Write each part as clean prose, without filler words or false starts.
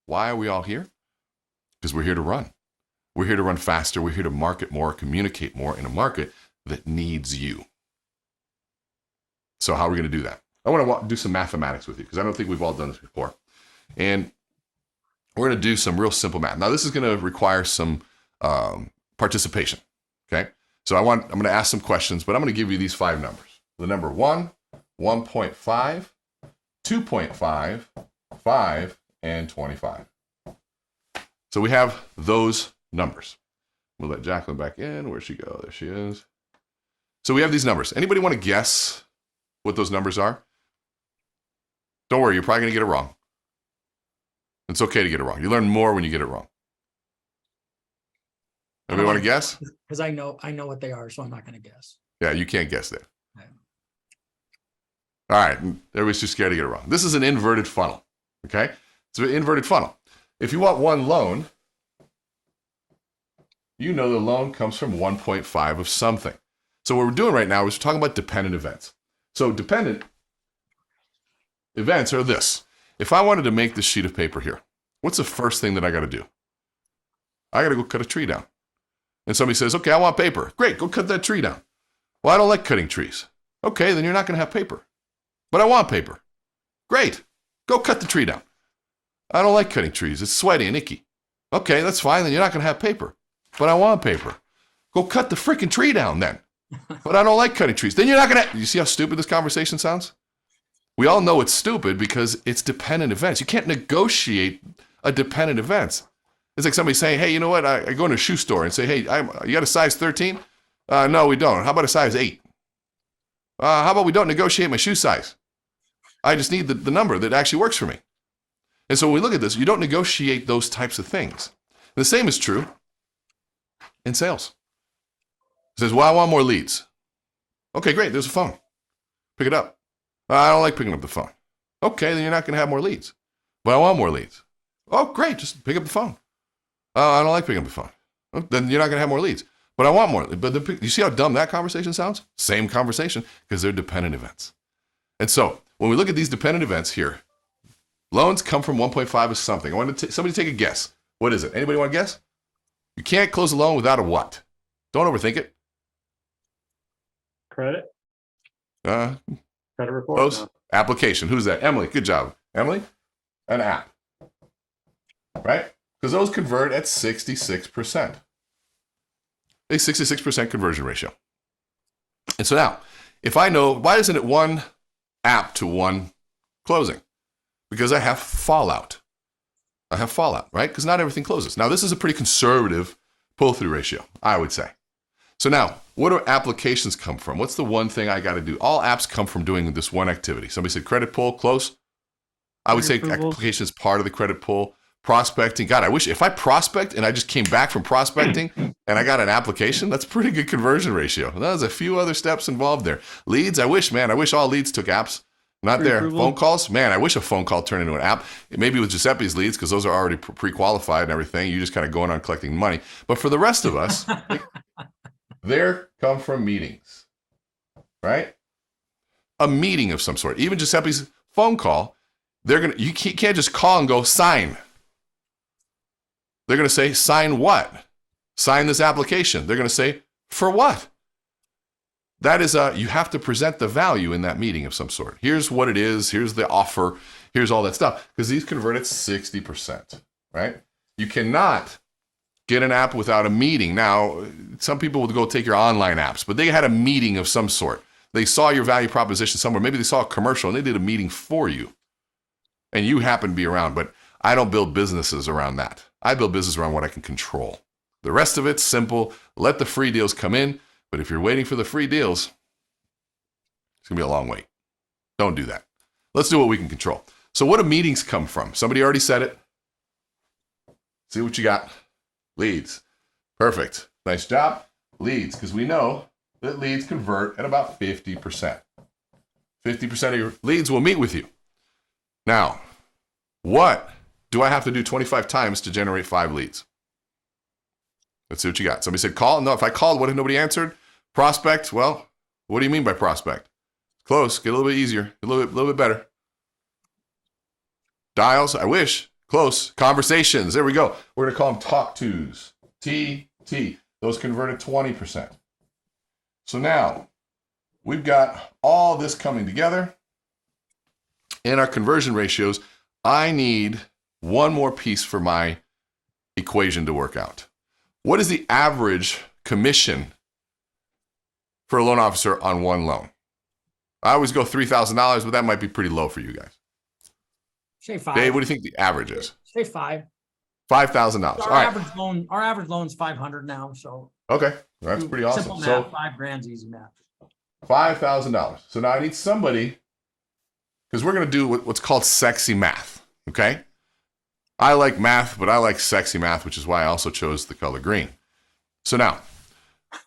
Why are we all here? Because we're here to run. We're here to run faster. We're here to market more, communicate more in a market that needs you. So how are we going to do that? I want to do some mathematics with you because I don't think we've all done this before. And we're going to do some real simple math. Now, this is going to require some participation, okay? So I'm going to ask some questions, but I'm going to give you these 5 numbers. The number 1, 1.5, 2.5, 5, and 25. So we have those numbers. We'll let Jacqueline back in. Where'd she go? There she is. So we have these numbers. Anybody want to guess what those numbers are? Don't worry, you're probably going to get it wrong. It's okay to get it wrong. You learn more when you get it wrong. Anybody want to guess? Because I know what they are, so I'm not going to guess. Yeah, you can't guess that. Okay. All right, everybody's too scared to get it wrong. This is an inverted funnel, okay? It's an inverted funnel. If you want one loan, you know the loan comes from 1.5 of something. So what we're doing right now is we're talking about dependent events. So dependent events are this. If I wanted to make this sheet of paper here, what's the first thing that I got to do? I got to go cut a tree down. And somebody says, okay, I want paper. Great, go cut that tree down. Well, I don't like cutting trees. Okay, then you're not going to have paper. But I want paper. Great, go cut the tree down. I don't like cutting trees. It's sweaty and icky. Okay, that's fine. Then you're not going to have paper. But I want paper. Go cut the freaking tree down then. But I don't like cutting trees. Then you're not going to... You see how stupid this conversation sounds? We all know it's stupid because it's dependent events. You can't negotiate a dependent event. It's like somebody saying, hey, you know what? I go in a shoe store and say, hey, you got a size 13? No, we don't. How about a size 8? How about we don't negotiate my shoe size? I just need the number that actually works for me. And so when we look at this, you don't negotiate those types of things. And the same is true in sales. It says, well, I want more leads. Okay, great. There's a phone. Pick it up. I don't like picking up the phone. Okay, then you're not going to have more leads. But I want more leads. Oh, great. Just pick up the phone. I don't like picking up the phone. Oh, then you're not going to have more leads. But I want more. But you see how dumb that conversation sounds? Same conversation because they're dependent events. And so when we look at these dependent events here, loans come from 1.5 of something. I want somebody take a guess. What is it? Anybody want to guess? You can't close a loan without a what? Don't overthink it. Credit. Credit report. Close. No. Application. Who's that? Emily. Good job. Emily? An app. Right? Because those convert at 66%. A 66% conversion ratio. And so now, if I know, why isn't it one app to one closing? Because I have fallout. I have fallout, right? Because not everything closes. Now, this is a pretty conservative pull-through ratio, I would say. So now, what do applications come from? What's the one thing I got to do? All apps come from doing this one activity. Somebody said credit pull, close. I would say application is part of the credit pull. Prospecting. God, I wish if I prospect and I just came back from prospecting and I got an application, that's a pretty good conversion ratio. There's a few other steps involved there. Leads, I wish all leads took apps. Not there. Phone calls, man, I wish a phone call turned into an app. Maybe with Giuseppe's leads because those are already pre-qualified and everything. You're just kind of going on collecting money. But for the rest of us, they come from meetings, right? A meeting of some sort. Even Giuseppe's phone call, you can't just call and go sign. They're going to say, sign what? Sign this application. They're going to say, for what? That is, you have to present the value in that meeting of some sort. Here's what it is. Here's the offer. Here's all that stuff. Because these convert at 60%, right? You cannot get an app without a meeting. Now, some people would go take your online apps, but they had a meeting of some sort. They saw your value proposition somewhere. Maybe they saw a commercial and they did a meeting for you. And you happen to be around, but I don't build businesses around that. I build business around what I can control. The rest of it's simple. Let the free deals come in. But if you're waiting for the free deals, it's going to be a long wait. Don't do that. Let's do what we can control. So what do meetings come from? Somebody already said it. See what you got. Leads. Perfect. Nice job. Leads, because we know that leads convert at about 50%. 50% of your leads will meet with you. Now, what do I have to do 25 times to generate 5 leads? Let's see what you got. Somebody said call. No, if I called, what if nobody answered? Prospect. Well, what do you mean by prospect? Close. Get a little bit easier. A little bit better. Dials. I wish. Close. Conversations. There we go. We're going to call them talk tos. TT. Those convert at 20%. So now we've got all this coming together. In our conversion ratios, I need one more piece for my equation to work out. What is the average commission for a loan officer on one loan? I always go $3,000, but that might be pretty low for you guys. Say 5. Dave, what do you think the average is? Say 5. $5,000. All Our right. average loan's 500 now, so. Okay. That's pretty awesome. Simple So math, 5 grand's easy math. $5,000. So now I need somebody, because we're going to do what's called sexy math. Okay. I like math, but I like sexy math, which is why I also chose the color green. So now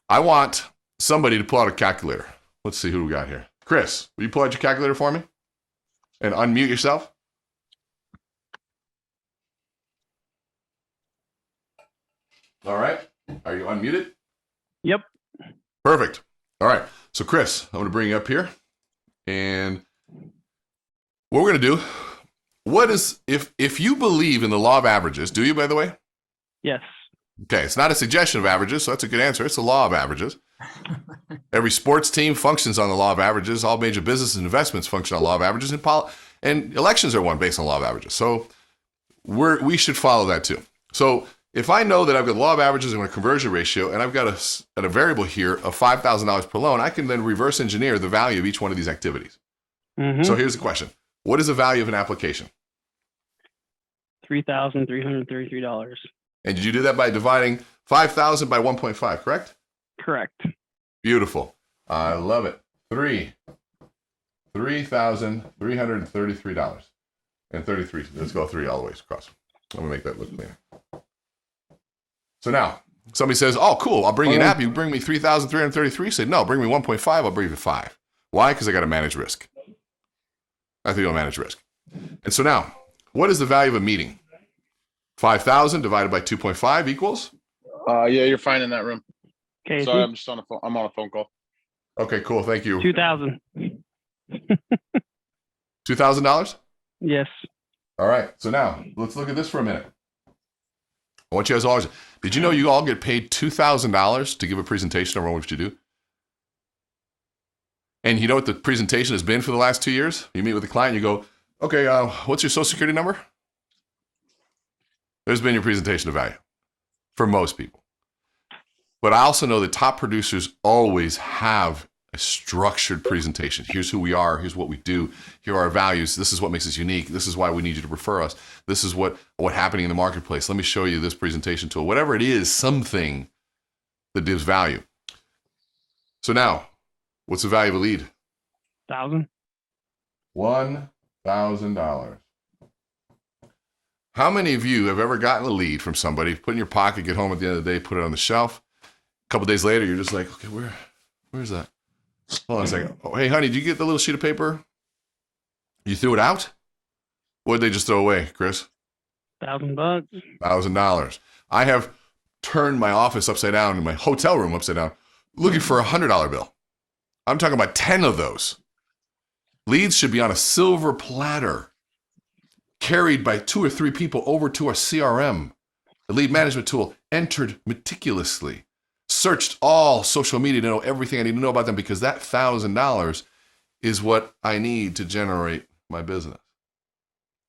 I want somebody to pull out a calculator. Let's see who we got here. Chris, will you pull out your calculator for me and unmute yourself? All right. Are you unmuted? Yep. Perfect. All right. So Chris, I'm going to bring you up here. And what we're going to do, what is, if you believe in the law of averages, do you, by the way? Yes. Okay. It's not a suggestion of averages, so that's a good answer. It's the law of averages. Every sports team functions on the law of averages. All major business and investments function on law of averages, and elections are one based on law of averages. So we should follow that too. So if I know that I've got law of averages and a conversion ratio, and I've got a variable here of $5,000 per loan, I can then reverse engineer the value of each one of these activities. Mm-hmm. So here's the question. What is the value of an application? $3,333. And did you do that by dividing 5,000 by 1.5, correct? Correct. Beautiful. I love it. $3,333 and 33. Let's go 3 all the way across. Let me make that look cleaner. So now somebody says, "Oh, cool. I'll bring you an app. You bring me 3,333." Say, "No, bring me 1.5. I'll bring you 5." Why? Because I got to manage risk. I think I'll manage risk. And so now, what is the value of a meeting? 5,000 divided by 2.5 equals? Yeah, you're fine in that room. Casey, Sorry, I'm just on a phone. I'm on a phone call. Okay, cool. Thank you. 2,000. $2,000? Yes. All right. So now let's look at this for a minute. I want you guys always, did you know you all get paid $2,000 to give a presentation on what you do? And you know what the presentation has been for the last 2 years? You meet with a client, you go, "Okay, what's your social security number?" There's been your presentation of value for most people. But I also know that top producers always have a structured presentation. Here's who we are. Here's what we do. Here are our values. This is what makes us unique. This is why we need you to refer us. This is what happening in the marketplace. Let me show you this presentation tool. Whatever it is, something that gives value. So now, what's the value of a lead? 1,000. $1,000. How many of you have ever gotten a lead from somebody, put it in your pocket, get home at the end of the day, put it on the shelf? A couple days later, you're just like, "Okay, where's that? Hold on a second. Oh, hey, honey, did you get the little sheet of paper? You threw it out? What did they just throw away, Chris? $1,000. $1,000. I have turned my office upside down and my hotel room upside down looking for a $100 bill. I'm talking about 10 of those. Leads should be on a silver platter, carried by 2 or 3 people over to our CRM, the lead management tool, entered meticulously, searched all social media to know everything I need to know about them, because that $1,000 is what I need to generate my business.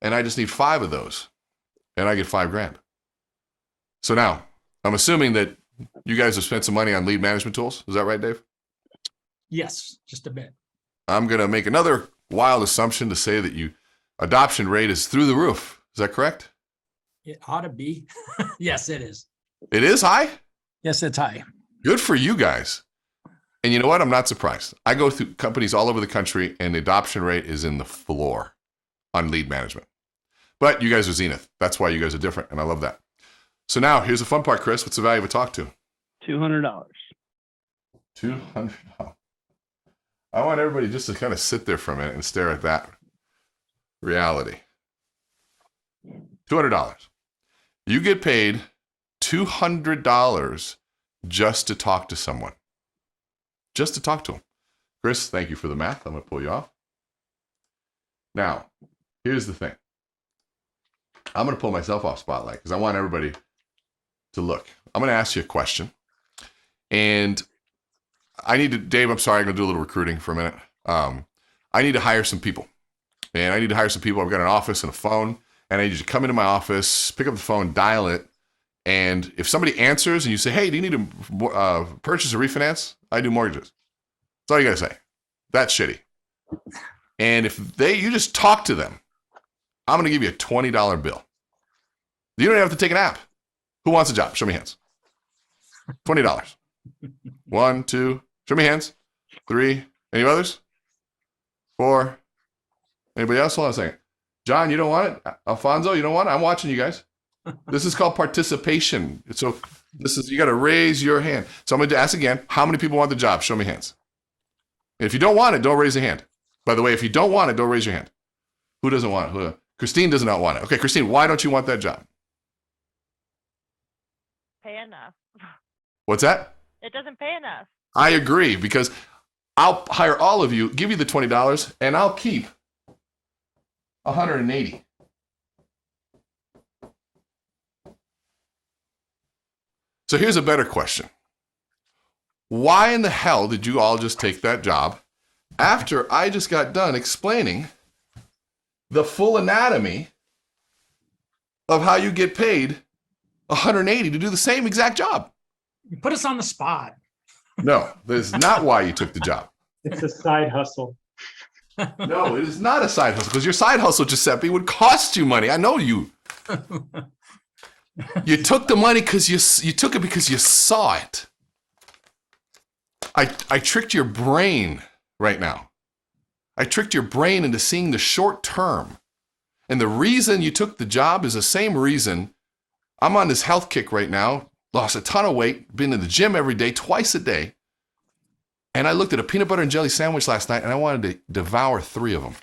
And I just need 5 of those, and I get $5,000. So now, I'm assuming that you guys have spent some money on lead management tools. Is that right, Dave? Yes, just a bit. I'm going to make another wild assumption to say that adoption rate is through the roof. Is that correct? It ought to be. Yes, it is. It is high? Yes, it's high. Good for you guys. And you know what? I'm not surprised. I go through companies all over the country, and the adoption rate is in the floor on lead management. But you guys are Zenith. That's why you guys are different, and I love that. So now, here's the fun part, Chris. What's the value of a talk to? $200. $200. I want everybody just to kind of sit there for a minute and stare at that reality. $200. You get paid $200 just to talk to someone. Just to talk to them. Chris, thank you for the math. I'm going to pull you off. Now, here's the thing. I'm going to pull myself off spotlight because I want everybody to look. I'm going to ask you a question. And I need to, Dave, I'm sorry, I'm going to do a little recruiting for a minute. I need to hire some people. And I need to hire some people. I've got an office and a phone. And I need you to come into my office, pick up the phone, dial it. And if somebody answers and you say, hey, do you need to purchase or refinance? I do mortgages. That's all you got to say. That's shitty. And if you just talk to them, I'm going to give you a $20 bill. You don't even have to take an app. Who wants a job? Show me hands. $20. 1, 2, show me hands. 3, any others? 4, anybody else? Hold on a second. John, you don't want it? Alfonso, you don't want it? I'm watching you guys. This is called participation. So you got to raise your hand. So I'm going to ask again, how many people want the job? Show me hands. And if you don't want it, don't raise a hand. By the way, if you don't want it, don't raise your hand. Who doesn't want it? Christine does not want it. Okay, Christine, why don't you want that job? Pay enough. What's that? It doesn't pay enough. I agree, because I'll hire all of you, give you the $20, and I'll keep $180. So here's a better question. Why in the hell did you all just take that job after I just got done explaining the full anatomy of how you get paid $180 to do the same exact job? You put us on the spot. No, that is not why you took the job. It's a side hustle. No, it is not a side hustle, because your side hustle, Giuseppe, would cost you money. I know you. You took the money because you took it because you saw it. I tricked your brain right now. I tricked your brain into seeing the short term. And the reason you took the job is the same reason I'm on this health kick right now, lost a ton of weight, been in the gym every day, twice a day. And I looked at a peanut butter and jelly sandwich last night and I wanted to devour 3 of them.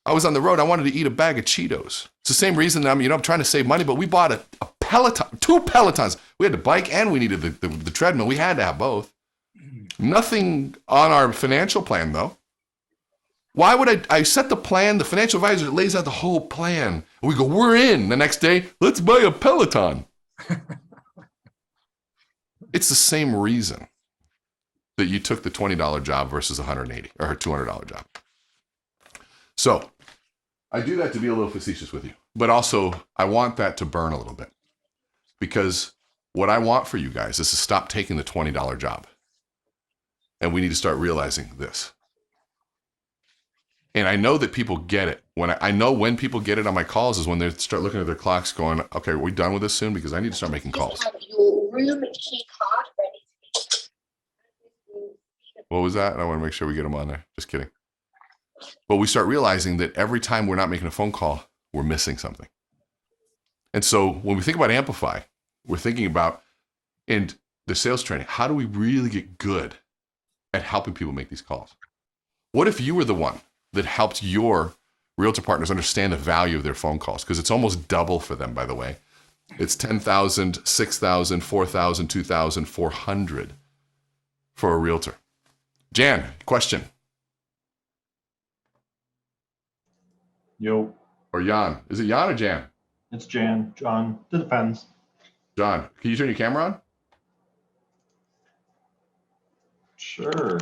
I was on the road. I wanted to eat a bag of Cheetos. It's the same reason that I'm trying to save money, but we bought a Peloton, 2 Pelotons. We had the bike and we needed the treadmill. We had to have both. Nothing on our financial plan, though. Why would I set the plan? The financial advisor lays out the whole plan. We go, we're in. The next day, let's buy a Peloton. It's the same reason that you took the $20 job versus $180 or $200 job. So I do that to be a little facetious with you, but also I want that to burn a little bit, because what I want for you guys is to stop taking the $20 job. And we need to start realizing this. And I know that people get it. I know when people get it on my calls is when they start looking at their clocks going, okay, are we done with this soon? Because I need to start making calls. Have your room key card ready to be. What was that? I want to make sure we get them on there. Just kidding. But we start realizing that every time we're not making a phone call, we're missing something. And so when we think about Amplify, we're thinking about in the sales training, how do we really get good at helping people make these calls? What if you were the one that helped your realtor partners understand the value of their phone calls? Because it's almost double for them, by the way. It's $10,000, $6,000, $4,000, $2,000, $400 for a realtor. Jan, question. Yo, Or Jan. Is it Jan or Jan? it's Jan. John. It depends. John, can you turn your camera on? Sure.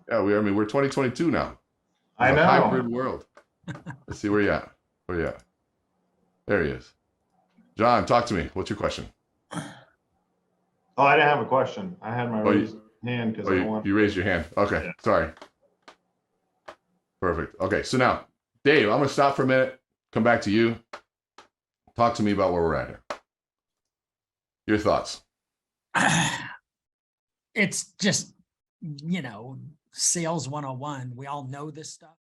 Yeah, we're 2022 now. I It's a know. hybrid world. Let's see where you at. Where you at? There he is. John, talk to me. What's your question? Oh, I didn't have a question. I had my Oh, you- raised hand because Oh, I don't want. you raised your hand. Okay, Yeah. sorry. Perfect. Okay, so now, Dave, I'm going to stop for a minute, come back to you. Talk to me about where we're at here. Your thoughts. It's just, sales 101. We all know this stuff.